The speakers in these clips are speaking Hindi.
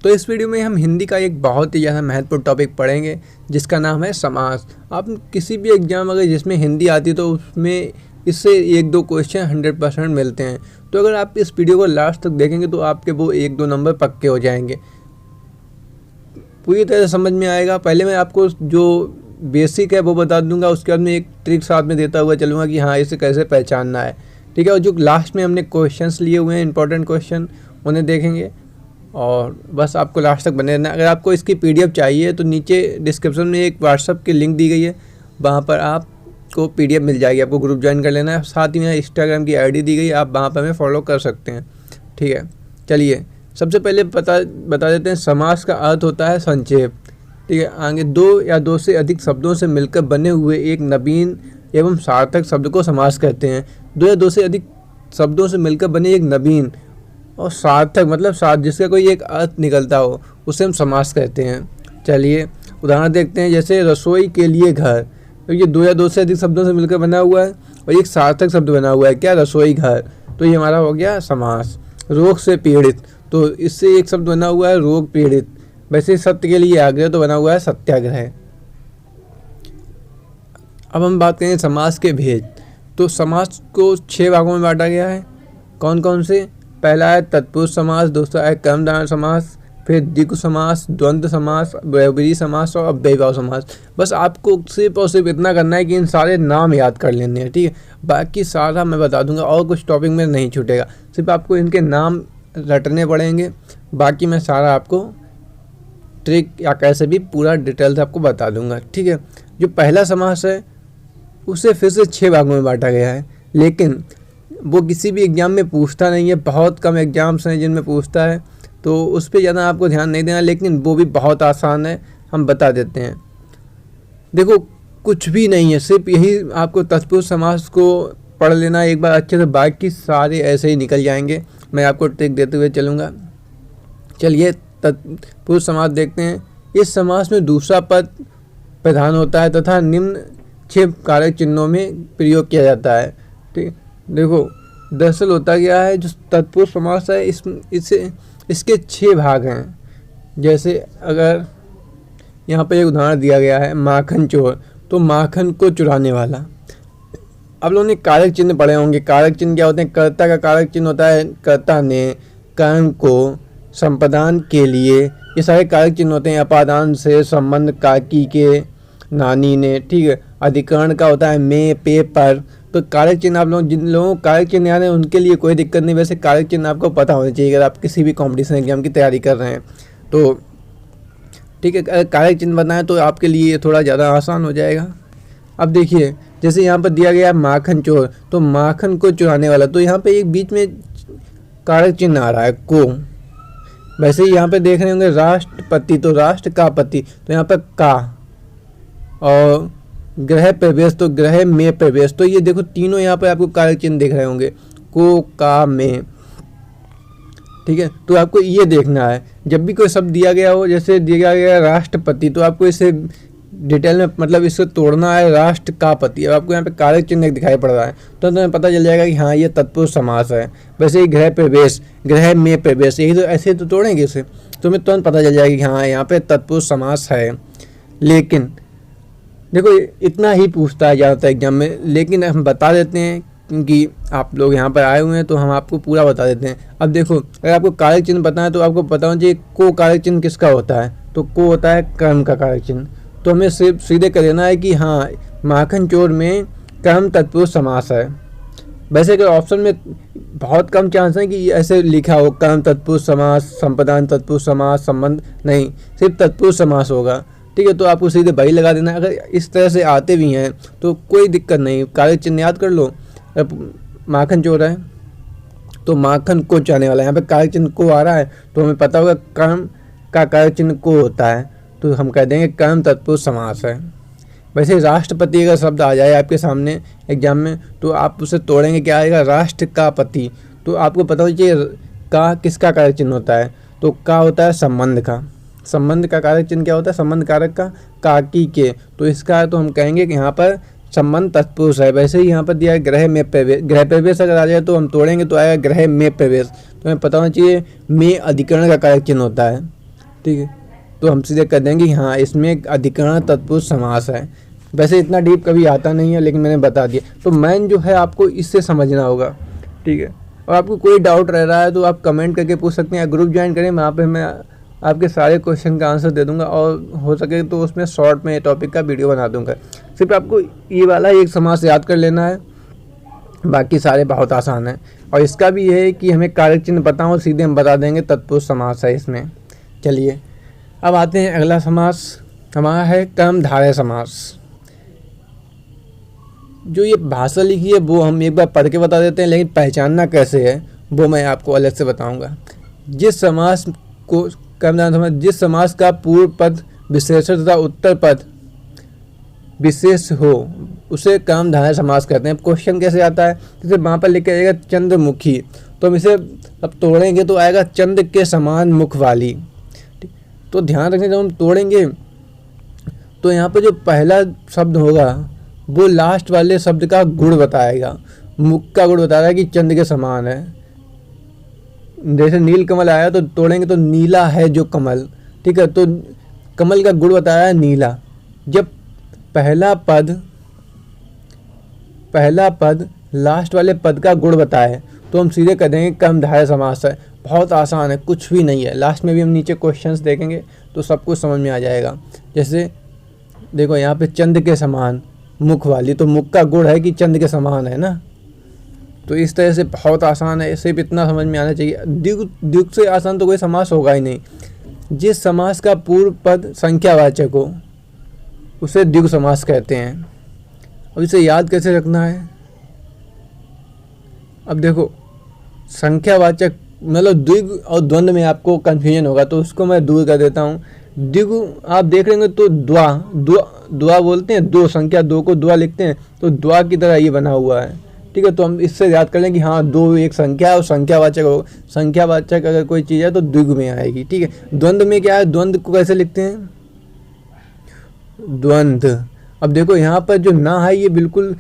तो इस वीडियो में हम हिंदी का एक बहुत ही ज़्यादा महत्वपूर्ण टॉपिक पढ़ेंगे जिसका नाम है समास। आप किसी भी एग्जाम अगर जिसमें हिंदी आती है तो उसमें इससे 1-2 क्वेश्चन 100% मिलते हैं। तो अगर आप इस वीडियो को लास्ट तक देखेंगे तो आपके वो 1-2 नंबर पक्के हो जाएंगे, पूरी तरह से समझ में आएगा। पहले मैं आपको जो बेसिक है वो बता दूंगा, उसके बाद में एक ट्रिक साथ में देता हुआ चलूँगा कि हाँ इसे कैसे पहचानना है, ठीक है। और जो लास्ट में हमने क्वेश्चंस लिए हुए हैं इंपॉर्टेंट क्वेश्चन उन्हें देखेंगे और बस आपको लास्ट तक बने रहना। अगर आपको इसकी PDF चाहिए तो नीचे डिस्क्रिप्शन में एक व्हाट्सअप की लिंक दी गई है, वहाँ पर आपको PDF मिल जाएगी। आपको ग्रुप ज्वाइन कर लेना है, साथ ही में इंस्टाग्राम की ID दी गई है, आप वहाँ पर हमें फॉलो कर सकते हैं, ठीक है। चलिए सबसे पहले बता देते हैं समास का अर्थ होता है संक्षेप, ठीक है। आगे 2 या 2 से अधिक शब्दों से मिलकर बने हुए एक नवीन एवं सार्थक शब्द को समास कहते हैं। 2 या 2 से अधिक शब्दों से मिलकर बने एक नवीन और सार्थक मतलब साथ जिसका कोई एक अर्थ निकलता हो उसे हम समास कहते हैं। चलिए उदाहरण देखते हैं, जैसे रसोई के लिए घर, तो ये 2 या 2 से अधिक शब्दों से मिलकर बना हुआ है और एक सार्थक शब्द बना हुआ है, क्या, रसोई घर, तो ये हमारा हो गया समास। रोग से पीड़ित, तो इससे एक शब्द बना हुआ है रोग पीड़ित। वैसे सत्य के लिए आग्रह तो बना हुआ है सत्याग्रह। अब हम बात करेंगे समास के भेद। तो समास को 6 भागों में बांटा गया है। कौन कौन से? पहला है तत्पुरुष समास, दूसरा है कर्मधारय समास, फिर द्विगु समास, द्वंद्व समास, बहुब्रीहि समास और अव्ययीभाव समास। बस आपको सिर्फ और सिर्फ इतना करना है कि इन सारे नाम याद कर लेने हैं, ठीक है। बाकी सारा मैं बता दूंगा और कुछ टॉपिक में नहीं छूटेगा, सिर्फ आपको इनके नाम रटने पड़ेंगे। बाकी मैं सारा आपको ट्रिक या कैसे भी पूरा डिटेल से आपको बता दूंगा, ठीक है। जो पहला समास है उसे फिर से 6 भागों में बांटा गया है, लेकिन वो किसी भी एग्ज़ाम में पूछता नहीं है। बहुत कम एग्जाम्स हैं जिनमें पूछता है, तो उस पर ज़्यादा आपको ध्यान नहीं देना, लेकिन वो भी बहुत आसान है, हम बता देते हैं। देखो कुछ भी नहीं है, सिर्फ यही आपको तत्पुरुष समास को पढ़ लेना एक बार अच्छे से, बाकी सारे ऐसे ही निकल जाएंगे। मैं आपको ट्रिक देते हुए चलूँगा। चलिए तत्पुरुष समास देखते हैं। इस समास में दूसरा पद प्रधान होता है तथा निम्न 6 कारक चिन्हों में प्रयोग किया जाता है, ठीक। देखो दरअसल होता क्या है, जो तत्पुरुष समास है इसके 6 भाग हैं। जैसे अगर यहाँ पर एक उदाहरण दिया गया है माखन चोर, तो माखन को चुराने वाला। आप लोगों ने कारक चिन्ह पढ़े होंगे। कारक चिन्ह क्या होते हैं? कर्ता का कारक चिन्ह होता है कर्ता ने, कर्म को, संपादन के लिए, ये सारे कारक चिन्ह होते हैं। अपादान से, संबंध काकी के, नानी ने, ठीक है। अधिकरण का होता है में, पे, पर। तो कारक चिन्ह आप लोग, जिन लोगों को कारक चिन्ह याद है उनके लिए कोई दिक्कत नहीं। वैसे कारक चिन्ह आपको पता होना चाहिए अगर आप किसी भी कॉम्पिटिशन एग्जाम की तैयारी कर रहे हैं तो, ठीक है। अगर कारक चिन्ह बताएं तो आपके लिए थोड़ा ज़्यादा आसान हो जाएगा। अब देखिए जैसे यहाँ पर दिया गया है माखन चोर, तो माखन को चुराने वाला, तो यहाँ पे एक बीच में कारक चिन्ह आ रहा है को। वैसे ही यहाँ पे देख रहे होंगे राष्ट्रपति, तो राष्ट्र का पति, तो यहाँ पर का। और ग्रह प्रवेश, तो ग्रह में प्रवेश। तो ये देखो तीनों यहाँ पे आपको कारक चिन्ह दिख रहे होंगे, को, का, में, ठीक है। तो आपको ये देखना है जब भी कोई शब्द दिया गया हो, जैसे दिया गया राष्ट्रपति, तो आपको इसे डिटेल में मतलब इसको तोड़ना है राष्ट्र का पति। अब आपको यहाँ पे कारक चिन्ह दिखाई पड़ रहा है तो तुम्हें पता चल जाएगा कि हाँ ये तत्पुरुष समास है। वैसे ही गृह प्रवेश, गृह में प्रवेश, यही तो ऐसे तो तोड़ेंगे इसे, तुम्हें तुरंत पता चल जाएगा कि हाँ यहाँ पे तत्पुरुष समास है। लेकिन देखो इतना ही पूछता है ज़्यादातर एग्जाम में, लेकिन हम बता देते हैं क्योंकि आप लोग यहाँ पर आए हुए हैं तो हम आपको पूरा बता देते हैं। अब देखो अगर आपको कारक चिन्ह पता है तो आपको पता होना चाहिए को कारक चिन्ह किसका होता है, तो को होता है कर्म का कारक चिन्ह। तो हमें सिर्फ सीधे कर देना है कि हाँ माखन चोर में कर्म तत्पुरुष समास है। वैसे अगर ऑप्शन में बहुत कम चांस है कि ऐसे लिखा हो कर्म तत्पुरुष समास, संपादन तत्पुरुष समास, संबंध नहीं, सिर्फ तत्पुरुष समास होगा, ठीक है। तो आपको सीधे वही लगा देना है। अगर इस तरह से आते भी हैं तो कोई दिक्कत नहीं, कारक चिन्ह याद कर लो। माखन चोर है तो माखन को चाहने वाला है, यहाँ पे कारक चिन्ह को आ रहा है तो हमें पता होगा कर्म का कारक चिन्ह को होता है, तो हम कह देंगे कर्म तत्पुरुष समास है। वैसे राष्ट्रपति अगर शब्द आ जाए आपके सामने एग्जाम में तो आप उसे तोड़ेंगे, क्या आएगा, राष्ट्र का पति। तो आपको पता होना चाहिए का किसका कारक चिन्ह होता है, तो का होता है संबंध का। संबंध का कारक चिन्ह क्या होता है, संबंध कारक का काकी के, तो इसका तो हम कहेंगे कि यहाँ पर संबंध तत्पुरुष है। वैसे ही यहाँ पर दिया है ग्रह में प्रवेश, ग्रह प्रवेश अगर आ जाए तो हम तोड़ेंगे तो आएगा ग्रह में प्रवेश। तो हमें पता होना चाहिए में अधिकरण का कारक चिन्ह होता है, ठीक है, तो हम सीधे कर देंगे कि हाँ इसमें एक अधिकरण तत्पुरुष समास है। वैसे इतना डीप कभी आता नहीं है, लेकिन मैंने बता दिया। तो मेन जो है आपको इससे समझना होगा, ठीक है। और आपको कोई डाउट रह रहा है तो आप कमेंट करके पूछ सकते हैं, या ग्रुप ज्वाइन करें, वहाँ पे मैं आपके सारे क्वेश्चन का आंसर दे दूंगा, और हो सके तो उसमें शॉर्ट में टॉपिक का वीडियो बना दूंगा। सिर्फ आपको ये वाला एक समास याद कर लेना है, बाकी सारे बहुत आसान है। और इसका भी है कि हमें कारक चिन्ह पता हो, सीधे हम बता देंगे तत्पुरुष समास है इसमें। चलिए अब आते हैं अगला समास, हमारा है कर्मधारय समास। जो ये भाषा लिखी है वो हम एक बार पढ़ के बता देते हैं, लेकिन पहचानना कैसे है वो मैं आपको अलग से बताऊंगा। जिस समास को कर्मधारय समास, जिस समास का पूर्व पद विशेषण तथा उत्तर पद विशेष हो उसे कर्मधारय समास कहते हैं। क्वेश्चन कैसे आता है, जैसे वहाँ पर लिखा जाएगा चंद्रमुखी, तो हम इसे अब तोड़ेंगे तो आएगा चंद्र के समान मुख वाली। तो ध्यान रखना, जब हम तोड़ेंगे तो यहाँ पर जो पहला शब्द होगा वो लास्ट वाले शब्द का गुण बताएगा, मुख का गुण बता रहा है कि चंद्र के समान है। जैसे नील कमल आया तो तोड़ेंगे तो नीला है जो कमल, ठीक है, तो कमल का गुण बताया है नीला। जब पहला पद लास्ट वाले पद का गुण बताए तो हम सीधे कह देंगे कर्मधारय समास है। बहुत आसान है, कुछ भी नहीं है। लास्ट में भी हम नीचे क्वेश्चंस देखेंगे तो सब कुछ समझ में आ जाएगा। जैसे देखो यहाँ पे चंद्र के समान मुख वाली, तो मुख का गुण है कि चंद्र के समान है ना। तो इस तरह से बहुत आसान है, सिर्फ इतना समझ में आना चाहिए। द्विगु से आसान तो कोई समास होगा ही नहीं। जिस समास का पूर्व पद संख्यावाचक हो उसे द्विगु समास कहते हैं। अब इसे याद कैसे रखना है, अब देखो संख्यावाचक मतलब द्विगु और द्वंद्व में आपको कन्फ्यूजन होगा, तो उसको मैं दूर कर देता हूँ। द्विगु आप देख लेंगे तो द्वा बोलते हैं, दो, संख्या दो को द्वा लिखते हैं, तो द्वा की तरह ये बना हुआ है, ठीक है। तो हम इससे याद कर लें कि हाँ दो एक संख्या है और संख्यावाचक हो, संख्यावाचक अगर कोई चीज़ है तो द्विगु में आएगी, ठीक है। द्वंद्व में क्या है, द्वंद्व को कैसे लिखते हैं, द्वंद्व। अब देखो यहाँ पर जो ना है ये बिल्कुल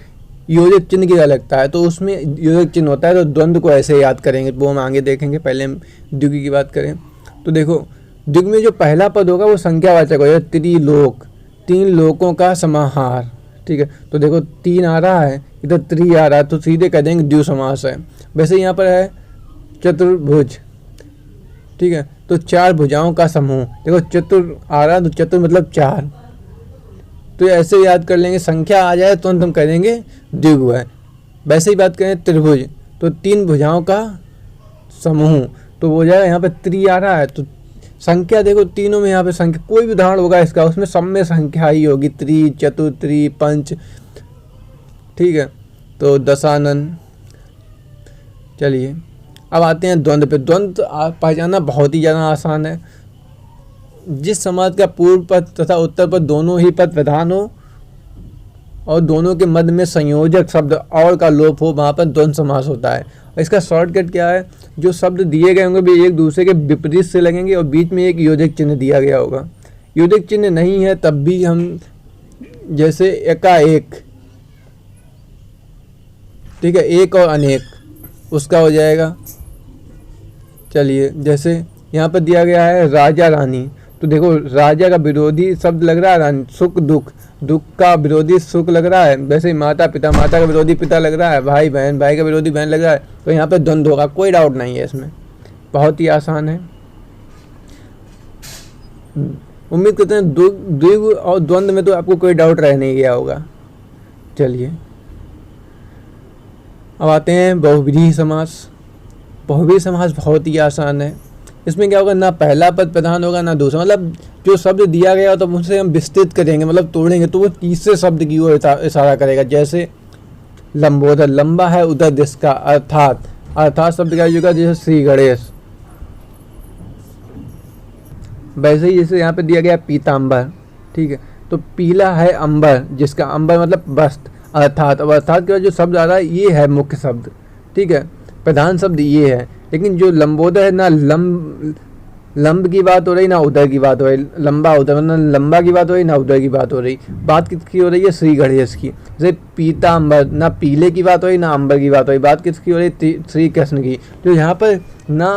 योजक चिन्ह की तरह लगता है, तो उसमें योजक चिन्ह होता है, तो द्वंद्व को ऐसे याद करेंगे, वो हम आगे देखेंगे। पहले हम द्विगु की बात करें तो देखो द्विगु में जो पहला पद होगा वो संख्यावाचक होगा, त्रिलोक, तीन लोकों का समाहार, ठीक है। तो देखो तीन आ रहा है, इधर त्रि आ रहा है, तो सीधे कह देंगे द्विगु समास है। वैसे यहाँ पर है चतुर्भुज, ठीक है, तो चार भुजाओं का समूह। देखो चतुर आ रहा है तो चतुर मतलब चार, तो ऐसे याद कर लेंगे। संख्या आ जाए तो हम कह देंगे द्विगु है। वैसे ही बात करें त्रिभुज, तो तीन भुजाओं का समूह, तो वो जाएगा यहाँ पे त्रि आ रहा है, तो संख्या देखो तीनों में यहाँ पे संख्या, कोई भी उदाहरण होगा इसका उसमें सब में संख्या ही होगी, त्रि, चतुर, त्रि, पंच, ठीक है, तो दशानन। चलिए अब आते हैं द्वंद्व पे। द्वंद्व पहचानना बहुत ही ज़्यादा आसान है। जिस समास का पूर्व पद तथा उत्तर पद दोनों ही पद प्रधान हो और दोनों के मध्य में संयोजक शब्द और का लोप हो, वहाँ पर द्वंद्व समास होता है। और इसका शॉर्टकट क्या है, जो शब्द दिए गए होंगे वे एक दूसरे के विपरीत से लगेंगे और बीच में एक योजक चिन्ह दिया गया होगा। योजक चिन्ह नहीं है तब भी हम, जैसे एकाएक, ठीक है, एक और अनेक, उसका हो जाएगा। चलिए जैसे यहाँ पर दिया गया है राजा रानी, तो देखो राजा का विरोधी शब्द लग रहा है रानी, सुख दुख, दुख का विरोधी सुख लग रहा है। वैसे ही माता पिता, माता का विरोधी पिता लग रहा है, भाई बहन, भाई का विरोधी बहन लग रहा है, तो यहाँ पे द्वंद्व होगा, कोई डाउट नहीं है इसमें, बहुत ही आसान है। उम्मीद करते हैं द्विगु और द्वंद्व में तो आपको कोई डाउट रह नहीं गया होगा। चलिए अब आते हैं बहुव्रीहि समास। बहुव्रीहि समास बहुत ही आसान है। इसमें क्या होगा, ना पहला पद प्रधान होगा ना दूसरा, मतलब जो शब्द दिया गया तो उसे हम विस्तृत करेंगे, मतलब तोड़ेंगे तो वो तीसरे शब्द की ओर इशारा करेगा। जैसे लंबोदर, लंबा है उधर दिश का, अर्थात, अर्थात शब्द का युग जैसे श्री गणेश। वैसे ही जैसे यहाँ पे दिया गया पीताम्बर, ठीक है, तो पीला है अंबर, जिसका अंबर मतलब वस्त्र, अर्थात। अब अर्थात के बाद जो शब्द आ रहा है ये है मुख्य शब्द, ठीक है, प्रधान शब्द ये है। लेकिन जो लंबोदर है, ना लंब की बात हो रही ना उदर की बात हो रही, लंबा उदर मतलब लंबा की बात हो रही ना उदर की बात हो रही, बात किसकी हो रही है, श्री गणेश की। जैसे पीताम्बर, ना पीले की बात हो रही ना अंबर की बात हो रही, बात किसकी हो रही, श्री कृष्ण की। तो यहाँ पर ना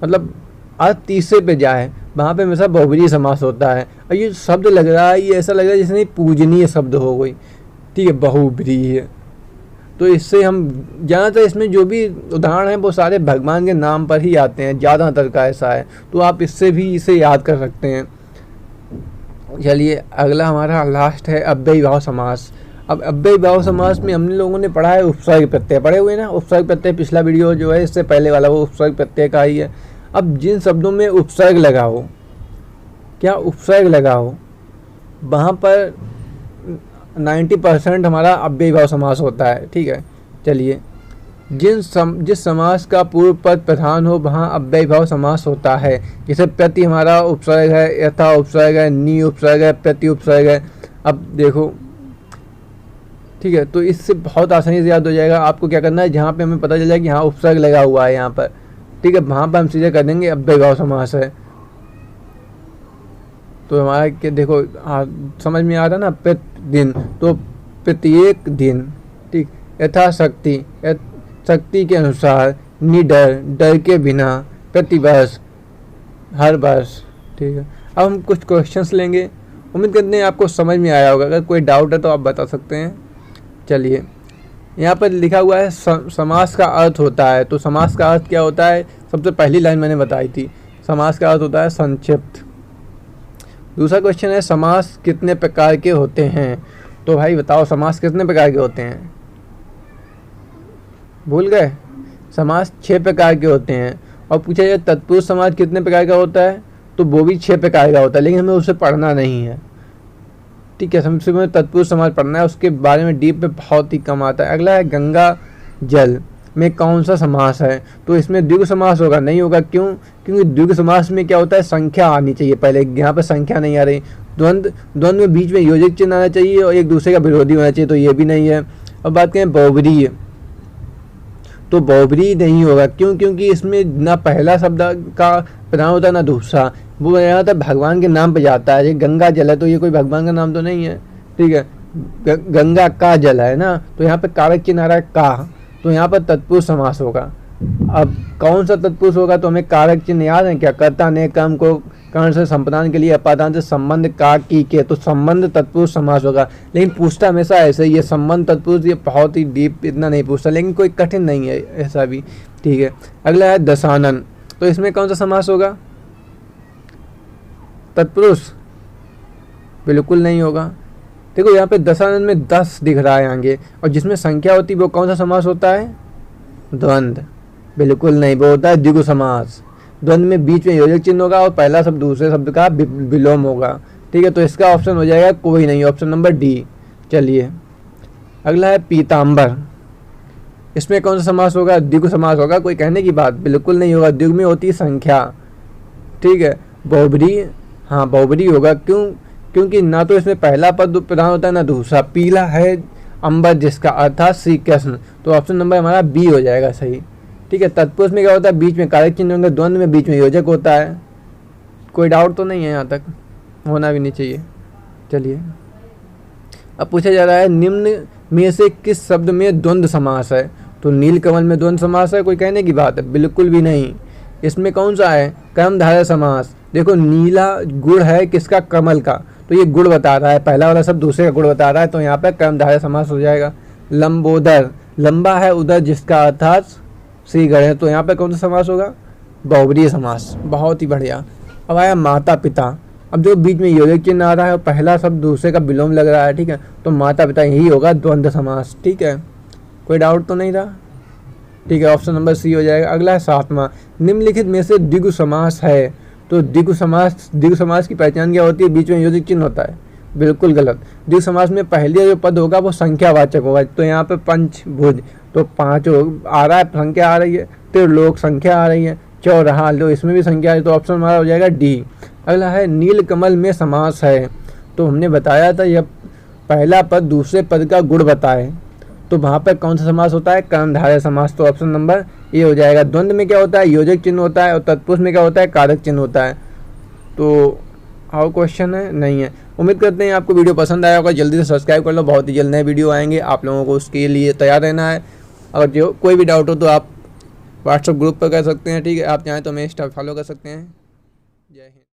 मतलब अर्थ तीसरे पे जाए वहाँ पे हमेशा बहुब्रीहि समास होता है। और ये शब्द लग रहा है, ये ऐसा लग रहा है जैसे पूजनीय शब्द हो कोई, ठीक है, बहुब्रीहि। तो इससे हम ज़्यादातर इसमें जो भी उदाहरण हैं वो सारे भगवान के नाम पर ही आते हैं, ज़्यादातर का ऐसा है। तो आप इससे भी इसे याद कर सकते हैं। चलिए अगला हमारा लास्ट है अव्ययीभाव समास। अब अव्ययीभाव समास में हमने लोगों ने पढ़ा है उपसर्ग प्रत्यय, पढ़े हुए ना उपसर्ग प्रत्यय। पिछला वीडियो जो है इससे पहले वाला वो उपसर्ग प्रत्यय का ही है। अब जिन शब्दों में उपसर्ग लगा हो, क्या उपसर्ग लगा हो, वहाँ पर 90% हमारा अव्ययीभाव समास होता है, ठीक है। चलिए जिस समास का पूर्व पद प्रधान हो वहाँ अव्ययीभाव समास होता है। जैसे प्रति हमारा उपसर्ग है, यथा उपसर्ग है, नि उपसर्ग है, प्रति उपसर्ग है। अब देखो, ठीक है, तो इससे बहुत आसानी से याद हो जाएगा। आपको क्या करना है, जहाँ पे हमें पता चल जाए कि हाँ उपसर्ग लगा हुआ है यहाँ पर, ठीक है, वहाँ पर हम सीधे कर देंगे अव्ययीभाव समास है। तो हमारा क्या देखो, हाँ समझ में आ रहा ना, प्रतिदिन तो प्रत्येक दिन, ठीक, यथाशक्ति शक्ति के अनुसार, निडर डर के बिना, प्रतिवर्ष हर वर्ष, ठीक है। अब हम कुछ क्वेश्चंस लेंगे, उम्मीद करते हैं आपको समझ में आया होगा। अगर कोई डाउट है तो आप बता सकते हैं। चलिए यहाँ पर लिखा हुआ है समास का अर्थ होता है। तो समास का अर्थ क्या होता है, सबसे पहली लाइन मैंने बताई थी, समास का अर्थ होता है संक्षिप्त। दूसरा क्वेश्चन है समास कितने प्रकार के होते हैं। तो भाई बताओ समास कितने प्रकार के होते हैं, भूल गए। समास 6 प्रकार के होते हैं। और पूछा जाए तत्पुरुष समास कितने प्रकार का होता है, तो वो भी 6 प्रकार का होता है, लेकिन हमें उसे पढ़ना नहीं है, ठीक है। हमसे हमें तत्पुरुष समास पढ़ना है, उसके बारे में डीप पे बहुत ही कम आता है। अगला है गंगा जल में कौन सा समास है। तो इसमें द्विगु समास होगा, नहीं होगा, क्यों, क्योंकि द्विगु समास में क्या होता है, संख्या आनी चाहिए पहले, यहाँ पर संख्या नहीं आ रही। द्वंद्व में बीच में योजक चिन्ह आना चाहिए और एक दूसरे का विरोधी होना चाहिए, तो ये भी नहीं है। अब बात करें बहुब्रीहि, तो बहुब्रीहि नहीं होगा, क्यों, क्योंकि इसमें ना पहला शब्द का प्रधान होता है ना दूसरा, वो यहाँ तक भगवान के नाम पे जाता है। ये गंगा जल है तो ये कोई भगवान का नाम तो नहीं है, ठीक है। गंगा का जल है ना, तो यहाँ पे कारक चिन्ह आ रहा है का, तो यहाँ पर तत्पुरुष समास होगा। अब कौन सा तत्पुरुष होगा, तो हमें कारक चिन्ह याद है क्या, कर्ता ने कर्म को कर्ण से संप्रदान के लिए अपादान से संबंध का की के, तो संबंध तत्पुरुष समास होगा। लेकिन पूछता हमेशा ऐसे ही, ये संबंध तत्पुरुष, ये बहुत ही डीप इतना नहीं पूछता, लेकिन कोई कठिन नहीं है ऐसा भी, ठीक है। अगला है दशानन, तो इसमें कौन सा समास होगा, तत्पुरुष, बिल्कुल नहीं होगा। देखो यहाँ पे दशानन में 10 दिख रहा है आगे, और जिसमें संख्या होती है वो कौन सा समास होता है, द्वंद्व, बिल्कुल नहीं, वो होता है द्विगु समास। द्वंद्व में बीच में योजक चिन्ह होगा और पहला शब्द दूसरे शब्द का विलोम होगा, ठीक है। तो इसका ऑप्शन हो जाएगा कोई नहीं, ऑप्शन नंबर डी। चलिए अगला है पीताम्बर, इसमें कौन सा समास होगा, द्विगु समास होगा, कोई कहने की बात, बिल्कुल नहीं होगा। द्विगु में होती है संख्या, ठीक है। बहुब्रीहि, हाँ बहुब्रीहि होगा, क्यों, क्योंकि ना तो इसमें पहला पद प्रधान होता है ना दूसरा। पीला है अंबर जिसका, अर्थात श्री कृष्ण, तो ऑप्शन नंबर हमारा बी हो जाएगा सही, ठीक है। तत्पुरुष में क्या होता है, बीच में कारक चिन्ह होंगे, द्वंद्व में बीच में योजक होता है। कोई डाउट तो नहीं है, यहाँ तक होना भी नहीं चाहिए। चलिए अब पूछा जा रहा है निम्न में से किस शब्द में द्वंद्व समास है। तो नीलकमल में द्वंद्व समास है, कोई कहने की बात है, बिल्कुल भी नहीं। इसमें कौन सा है, कर्मधारय समास। देखो नीला गुड़ है किसका, कमल का, तो ये गुड़ बता रहा है, पहला वाला सब दूसरे का गुड़ बता रहा है, तो यहाँ पर कर्मधारय समास हो जाएगा। लंबोदर, लंबा है उदर जिसका, अर्थात श्री गणेश, तो यहाँ पे कौन सा समास होगा, बहुब्रीहि समास, बहुत ही बढ़िया। अब आया माता पिता, अब जो बीच में योजक चिन्ह आ रहा है और पहला शब्द दूसरे का विलोम लग रहा है, ठीक है, तो माता पिता यही होगा द्वंद्व समास, ठीक है। कोई डाउट तो नहीं रहा, ठीक है, ऑप्शन नंबर सी हो जाएगा। अगला है 7वां, निम्नलिखित में से द्विगु समास है। तो द्विगु समास की पहचान क्या होती है, बीच में योजक चिन्ह होता है, बिल्कुल गलत। द्विगु समास में पहले जो पद होगा वो संख्यावाचक होगा, तो यहाँ पे पंचभुज, तो 5 आ रहा है, संख्या आ रही है, त्रिलोक संख्या आ रही है, चौराहा लो इसमें भी संख्या है, तो ऑप्शन हमारा हो जाएगा डी। अगला है नीलकमल में समास है, तो हमने बताया था यह पहला पद दूसरे पद का गुण बताए, तो वहाँ पर कौन सा समास होता है, कर्मधारय समास, तो ऑप्शन नंबर ए हो जाएगा। द्वंद्व में क्या होता है, योजक चिन्ह होता है, और तत्पुरुष में क्या होता है, कारक चिन्ह होता है। तो और क्वेश्चन है नहीं है। उम्मीद करते हैं आपको वीडियो पसंद आया होगा, जल्दी से सब्सक्राइब कर लो, बहुत ही जल्द नए वीडियो आएंगे, आप लोगों को उसके लिए तैयार रहना है। अगर जो कोई भी डाउट हो तो आप व्हाट्सएप ग्रुप पर कर सकते हैं। ठीक है, आप चाहें तो हमें इंस्टा फॉलो कर सकते हैं। जय हिंद।